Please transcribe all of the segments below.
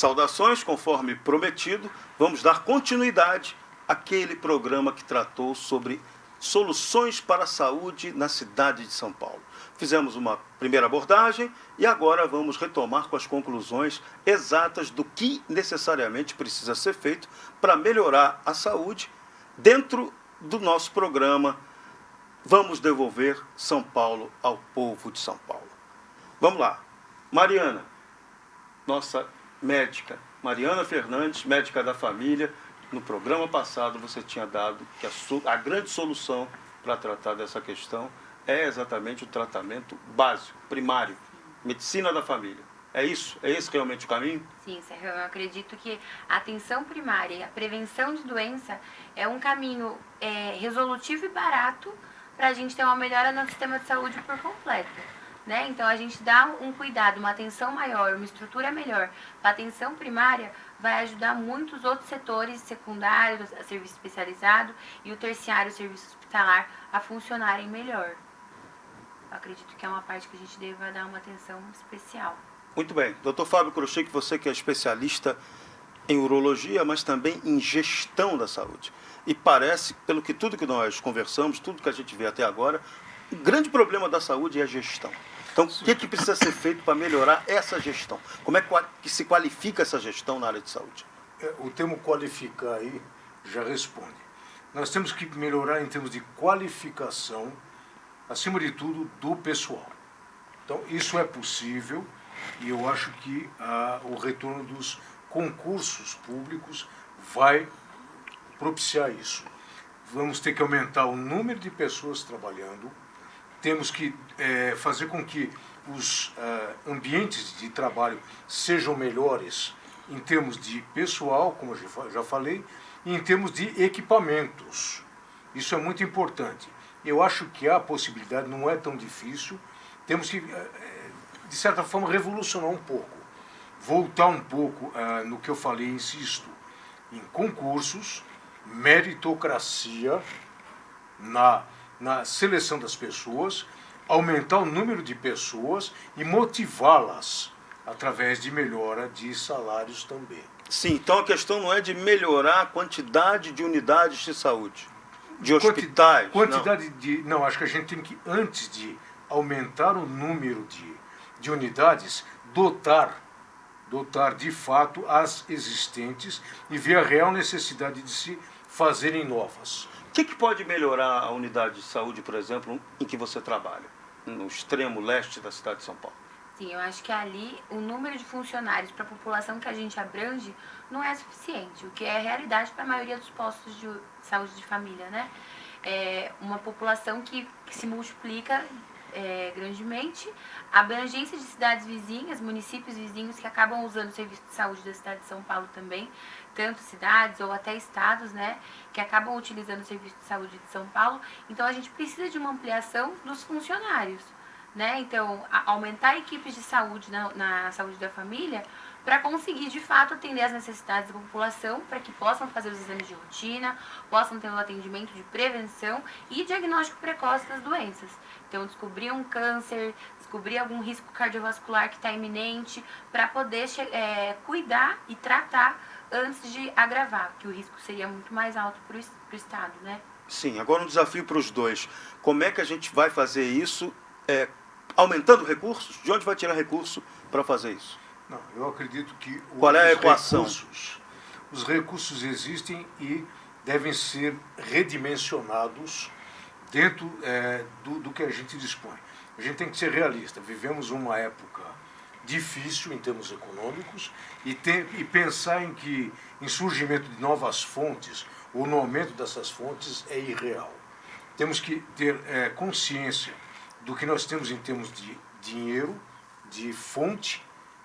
Saudações, conforme prometido, vamos dar continuidade àquele programa que tratou sobre soluções para a saúde na cidade de São Paulo. Fizemos uma primeira abordagem e agora vamos retomar com as conclusões exatas do que necessariamente precisa ser feito para melhorar a saúde dentro do nosso programa Vamos Devolver São Paulo ao Povo de São Paulo. Vamos lá. Mariana, nossa médica, Mariana Fernandes, médica da família. No programa passado você tinha dado que a grande solução para tratar dessa questão é exatamente o tratamento básico, primário, medicina da família. É isso? É esse realmente o caminho? Sim, Sérgio, eu acredito que a atenção primária e a prevenção de doença é um caminho resolutivo e barato para a gente ter uma melhora no sistema de saúde por completo. Né? Então, a gente dá um cuidado, uma atenção maior, uma estrutura melhor para a atenção primária, vai ajudar muitos outros setores secundários, a serviço especializado, e o terciário, o serviço hospitalar, a funcionarem melhor. Eu acredito que é uma parte que a gente deva dar uma atenção especial. Muito bem. Dr. Fábio Kroschik, você que é especialista em urologia, mas também em gestão da saúde. E parece, pelo que tudo que nós conversamos, tudo que a gente vê até agora, o grande problema da saúde é a gestão. Então, o que precisa ser feito para melhorar essa gestão? Como é que se qualifica essa gestão na área de saúde? O termo qualificar aí já responde. Nós temos que melhorar em termos de qualificação, acima de tudo, do pessoal. Então, isso é possível e eu acho que o retorno dos concursos públicos vai propiciar isso. Vamos ter que aumentar o número de pessoas trabalhando, temos que fazer com que os ambientes de trabalho sejam melhores em termos de pessoal, como eu já falei, e em termos de equipamentos. Isso é muito importante. Eu acho que a possibilidade não é tão difícil, temos que, de certa forma, revolucionar um pouco, voltar um pouco no que eu falei, insisto, em concursos, meritocracia na seleção das pessoas, aumentar o número de pessoas e motivá-las através de melhora de salários também. Sim, então a questão não é de melhorar a quantidade de unidades de saúde, de hospitais. Não, acho que a gente tem que, antes de aumentar o número de unidades, dotar de fato as existentes e ver a real necessidade de se fazerem novas. O que pode melhorar a unidade de saúde, por exemplo, em que você trabalha, no extremo leste da cidade de São Paulo? Sim, eu acho que ali o número de funcionários para a população que a gente abrange não é suficiente, o que é realidade para a maioria dos postos de saúde de família, né? É uma população que se multiplica grandemente, a abrangência de cidades vizinhas, municípios vizinhos que acabam usando o serviço de saúde da cidade de São Paulo também, tanto cidades ou até estados, né, que acabam utilizando o serviço de saúde de São Paulo. Então a gente precisa de uma ampliação dos funcionários, né? Então aumentar equipes de saúde na saúde da família para conseguir de fato atender as necessidades da população, para que possam fazer os exames de rotina, possam ter um atendimento de prevenção e diagnóstico precoce das doenças. Então, descobrir um câncer, descobrir algum risco cardiovascular que está iminente, para poder cuidar e tratar antes de agravar, que o risco seria muito mais alto para o Estado, né? Sim, agora um desafio para os dois. Como é que a gente vai fazer isso aumentando recursos? De onde vai tirar recurso para fazer isso? Não, eu acredito que qual é a equação? Os recursos existem e devem ser redimensionados dentro do que a gente dispõe. A gente tem que ser realista. Vivemos uma época difícil em termos econômicos e pensar em surgimento de novas fontes ou no aumento dessas fontes é irreal. Temos que ter consciência do que nós temos em termos de dinheiro, de fonte,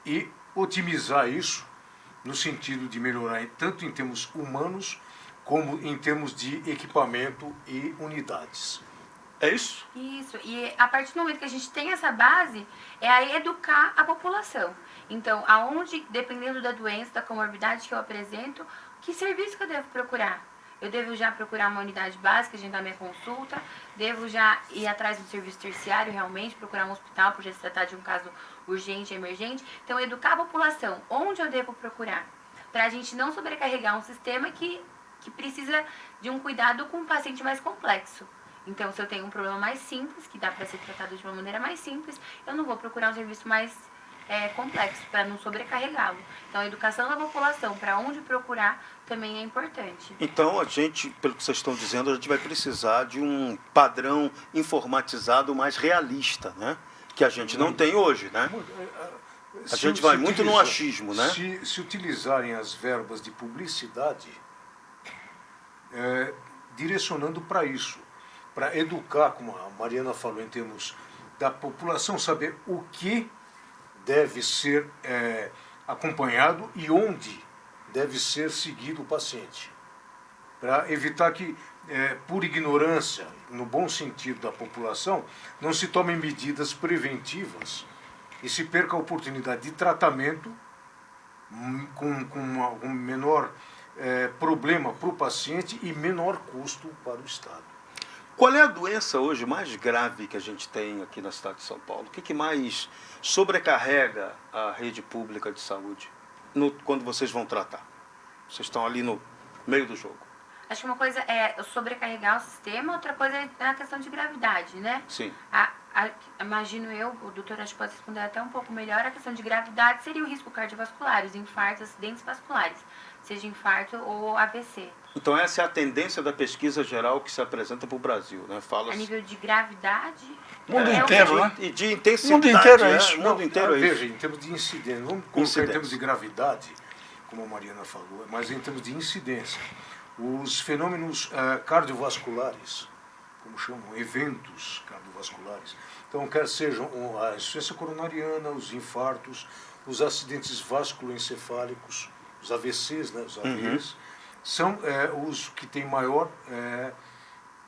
e otimizar isso no sentido de melhorar tanto em termos humanos como em termos de equipamento e unidades. É isso? Isso. E a partir do momento que a gente tem essa base, é aí educar a população. Então, aonde, dependendo da doença, da comorbidade que eu apresento, que serviço que eu devo procurar? Eu devo já procurar uma unidade básica, agendar minha consulta, devo já ir atrás do serviço terciário realmente, procurar um hospital por já se tratar de um caso urgente, emergente. Então, educar a população, onde eu devo procurar, para a gente não sobrecarregar um sistema que precisa de um cuidado com um paciente mais complexo. Então, se eu tenho um problema mais simples, que dá para ser tratado de uma maneira mais simples, eu não vou procurar um serviço mais complexo, para não sobrecarregá-lo. Então, a educação da população, para onde procurar, também é importante. Então, a gente, pelo que vocês estão dizendo, a gente vai precisar de um padrão informatizado mais realista, né? Que a gente não tem hoje, né? A gente vai muito no achismo, né? Se utilizarem as verbas de publicidade, direcionando para isso, para educar, como a Mariana falou, em termos da população saber o que deve ser acompanhado e onde deve ser seguido o paciente. Para evitar que, por ignorância, no bom sentido da população, não se tomem medidas preventivas e se perca a oportunidade de tratamento com um menor problema para o paciente e menor custo para o Estado. Qual é a doença hoje mais grave que a gente tem aqui na cidade de São Paulo? O que mais sobrecarrega a rede pública de saúde quando vocês vão tratar? Vocês estão ali no meio do jogo. Acho que uma coisa é sobrecarregar o sistema, outra coisa é a questão de gravidade, né? Sim. Imagino eu, o doutor acho que pode responder até um pouco melhor, a questão de gravidade seria o risco cardiovascular, os infartos, acidentes vasculares, seja infarto ou AVC. Então essa é a tendência da pesquisa geral que se apresenta para o Brasil, né? Fala a nível de gravidade... O mundo inteiro, né? E de intensidade. O mundo inteiro é isso. O mundo inteiro é isso. Veja, em termos de incidência, vamos colocar em termos de gravidade, como a Mariana falou, mas em termos de incidência, os fenômenos cardiovasculares, como chamam, eventos cardiovasculares, então quer sejam a insuficiência coronariana, os infartos, os acidentes vasculoencefálicos, os AVCs, né, os AVs, são os que têm maior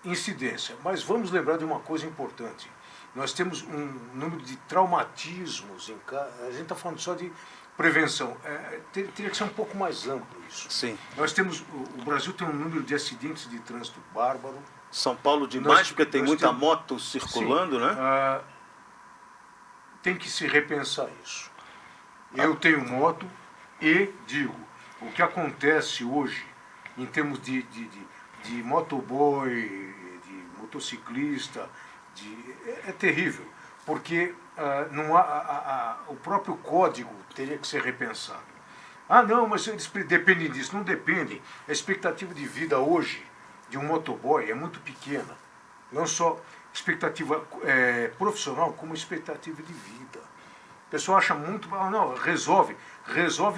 incidência. Mas vamos lembrar de uma coisa importante. Nós temos um número de traumatismos, a gente está falando só de prevenção. Teria que ser um pouco mais amplo isso. Sim. Nós temos, o Brasil tem um número de acidentes de trânsito bárbaro. São Paulo demais, porque tem muita moto circulando, sim, né? Tem que se repensar isso. Eu tenho moto e digo, o que acontece hoje em termos de motoboy, de motociclista, é terrível, porque não o próprio código teria que ser repensado. Não, mas eles dependem disso. Não dependem. A expectativa de vida hoje de um motoboy é muito pequena. Não só expectativa profissional, como expectativa de vida. O pessoal acha muito... não, resolve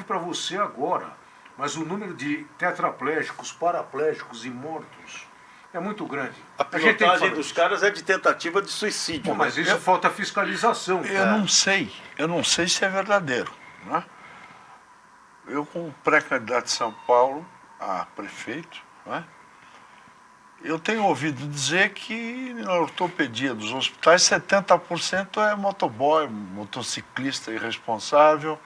para você agora. Mas o número de tetraplégicos, paraplégicos e mortos é muito grande. A pilotagem dos caras é de tentativa de suicídio. Bom, mas isso falta fiscalização. Eu não sei se é verdadeiro, né? Eu, como pré-candidato de São Paulo a prefeito, né, eu tenho ouvido dizer que na ortopedia dos hospitais 70% é motoboy, motociclista irresponsável.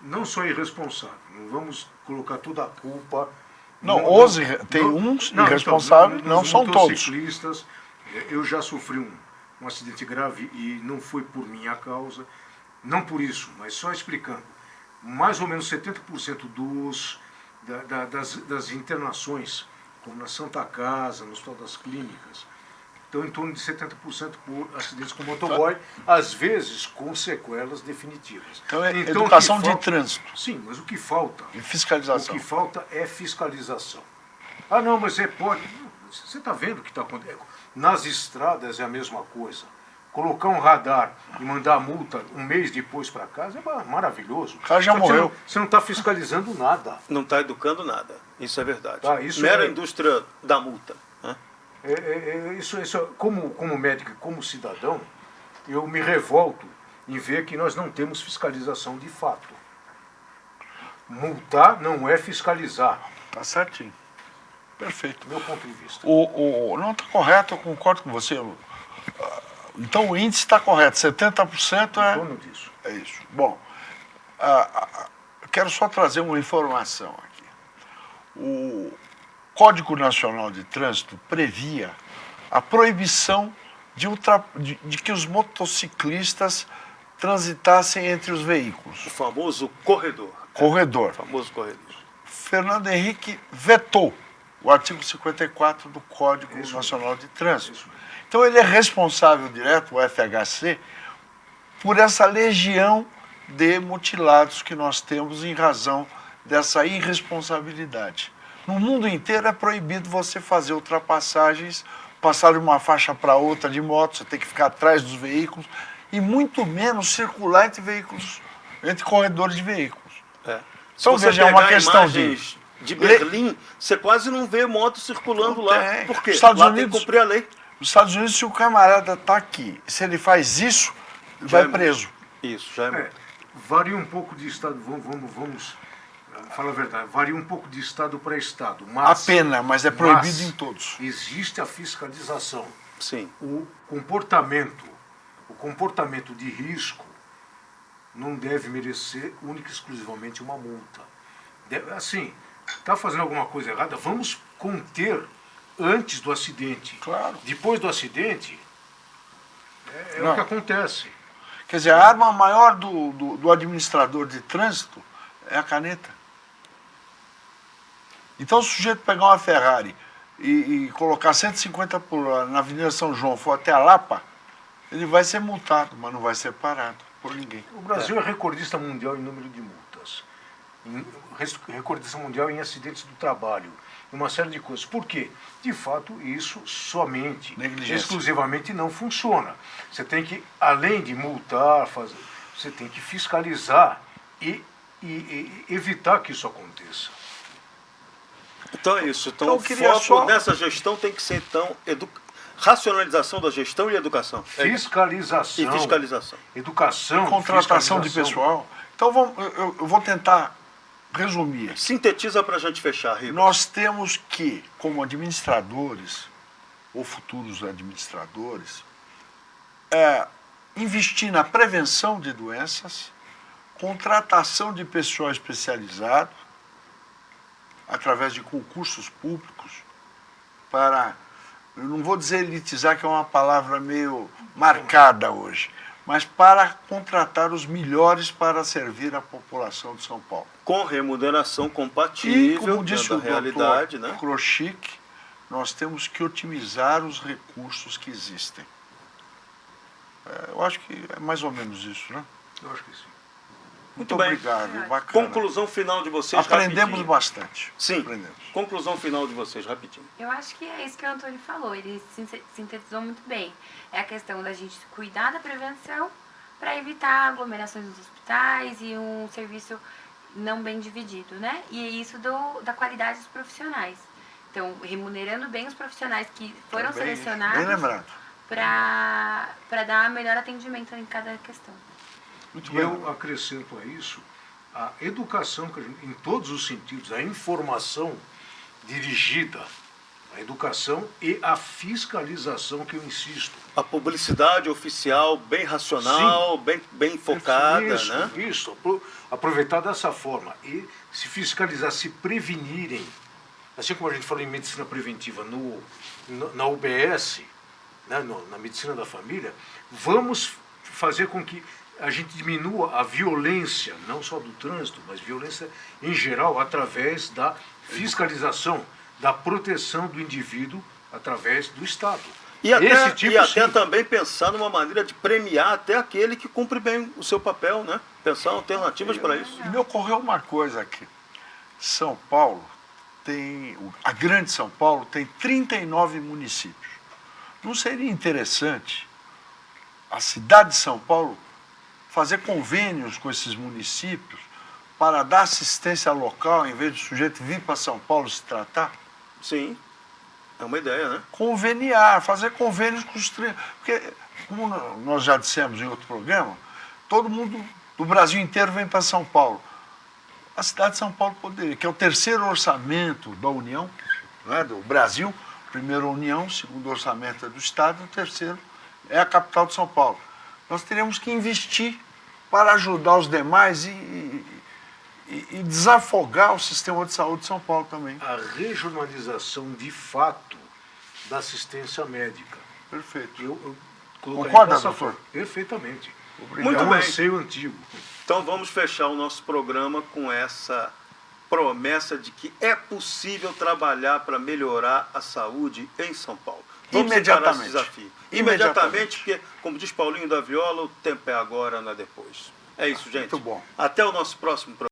Não só irresponsável, não vamos colocar toda a culpa. Não, tem uns irresponsáveis, não são todos. Motociclistas, eu já sofri um acidente grave e não foi por minha causa, não por isso, mas só explicando. Mais ou menos 70% das internações, como na Santa Casa, no Hospital das Clínicas, estão em torno de 70% por acidentes com motoboy, às vezes com sequelas definitivas. Então educação de trânsito. Sim, mas o que falta? E fiscalização. O que falta é fiscalização. Não, mas pode... Você está vendo o que está acontecendo? Nas estradas é a mesma coisa. Colocar um radar e mandar a multa um mês depois para casa é maravilhoso. O cara já morreu. Você não está fiscalizando nada. Não está educando nada. Isso é verdade. Isso Mera indústria da multa. Né? Como médico e como cidadão, eu me revolto em ver que nós não temos fiscalização de fato. Multar não é fiscalizar. Tá certinho. Perfeito. Do meu ponto de vista. Não está correto, eu concordo com você. Então o índice está correto, 70% em torno disso. É isso. Bom, quero só trazer uma informação aqui. Código Nacional de Trânsito previa a proibição de que os motociclistas transitassem entre os veículos. O famoso corredor. Corredor. O famoso corredor. Fernando Henrique vetou o artigo 54 do Código Nacional de Trânsito. Então ele é responsável direto, o FHC, por essa legião de mutilados que nós temos em razão dessa irresponsabilidade. No mundo inteiro é proibido você fazer ultrapassagens, passar de uma faixa para outra de moto, você tem que ficar atrás dos veículos, e muito menos circular entre veículos, entre corredores de veículos. É. Se Então, você veja, é pegar uma questão imagens de Berlim, você quase não vê moto circulando Não lá. tem. Por quê? Estados Lá Unidos- tem que cumprir a lei. Nos Estados Unidos, se o camarada está aqui, se ele faz isso, ele vai é preso. Isso, já é É, muito. varia um pouco de estado, vamos falar a verdade, varia um pouco de estado para estado, A mas pena, mas é proibido mas em todos. existe a fiscalização. Sim. O comportamento de risco não deve merecer única e exclusivamente uma multa. Assim, está fazendo alguma coisa errada, vamos conter antes do acidente. Claro. Depois do acidente, é Não. o que acontece. Quer dizer, a arma maior do administrador de trânsito é a caneta. Então, se o sujeito pegar uma Ferrari e colocar 150 por hora na Avenida São João, for até a Lapa, ele vai ser multado, mas não vai ser parado por ninguém. O Brasil é recordista mundial em número de multas. Recordista mundial em acidentes do trabalho. Uma série de coisas. Por quê? De fato, isso somente, Negligência. exclusivamente não funciona. Você tem que, além de multar, você tem que fiscalizar e evitar que isso aconteça. Então é isso. Então, Então, eu o queria foco só- nessa gestão tem que ser, então, racionalização da gestão e educação. É isso. Fiscalização. E fiscalização. Educação. Contratação de fiscalização. pessoal. Então, eu vou tentar resumir. Sintetiza para a gente fechar, Rico. Nós temos que, como administradores, ou futuros administradores, investir na prevenção de doenças, contratação de pessoal especializado, através de concursos públicos, para, eu não vou dizer elitizar, que é uma palavra meio marcada hoje, mas para contratar os melhores para servir a população de São Paulo. Com remuneração E, compatível como dentro disse da o realidade, doutor né? Krochik, nós temos que otimizar os recursos que existem. Eu acho que é mais ou menos isso, né? Eu acho que sim. Muito bem. obrigado, bacana. Conclusão final de vocês, Aprendemos rapidinho. bastante. Sim. Aprendemos. Conclusão final de vocês, rapidinho. Eu acho que é isso que o Antônio falou, ele sintetizou muito bem. É a questão da gente cuidar da prevenção para evitar aglomerações nos hospitais e um serviço não bem dividido, né? E é isso da qualidade dos profissionais. Então, remunerando bem os profissionais que foram Bem selecionados lembrado. para dar melhor atendimento em cada questão. Muito E bem. eu acrescento a isso a educação, em todos os sentidos, a informação dirigida, a educação e a fiscalização, que eu insisto. A publicidade oficial bem racional, bem focada, Isso, né? isso, aproveitar dessa forma e se fiscalizar, se prevenirem, assim como a gente falou em medicina preventiva na UBS, né, na medicina da família, vamos fazer com que a gente diminua a violência, não só do trânsito, mas violência em geral, através da fiscalização, da proteção do indivíduo através do Estado. E até, sim. também pensar numa maneira de premiar até aquele que cumpre bem o seu papel, né? Pensar alternativas para isso. E me ocorreu uma coisa aqui. São Paulo a grande São Paulo tem 39 municípios. Não seria interessante a cidade de São Paulo fazer convênios com esses municípios para dar assistência local, em vez do sujeito vir para São Paulo se tratar? Sim, é uma ideia, né? Conveniar, fazer convênios com os... Porque, como nós já dissemos em outro programa, todo mundo do Brasil inteiro vem para São Paulo. A cidade de São Paulo poderia, que é o terceiro orçamento da União, né, do Brasil, primeiro a União, o segundo orçamento é do Estado, o terceiro é a capital de São Paulo. Nós teríamos que investir para ajudar os demais e e desafogar o sistema de saúde de São Paulo também. A regionalização de fato da assistência médica. Perfeito. Eu colocaria Concorda, dessa doutor? forma. Perfeitamente. Muito É um bem. anseio antigo. Então vamos fechar o nosso programa com essa promessa de que é possível trabalhar para melhorar a saúde em São Paulo. Vamos encarar esse desafio. Imediatamente, porque, como diz Paulinho da Viola, o tempo é agora, não é depois. É isso, gente. Muito bom. Até o nosso próximo programa.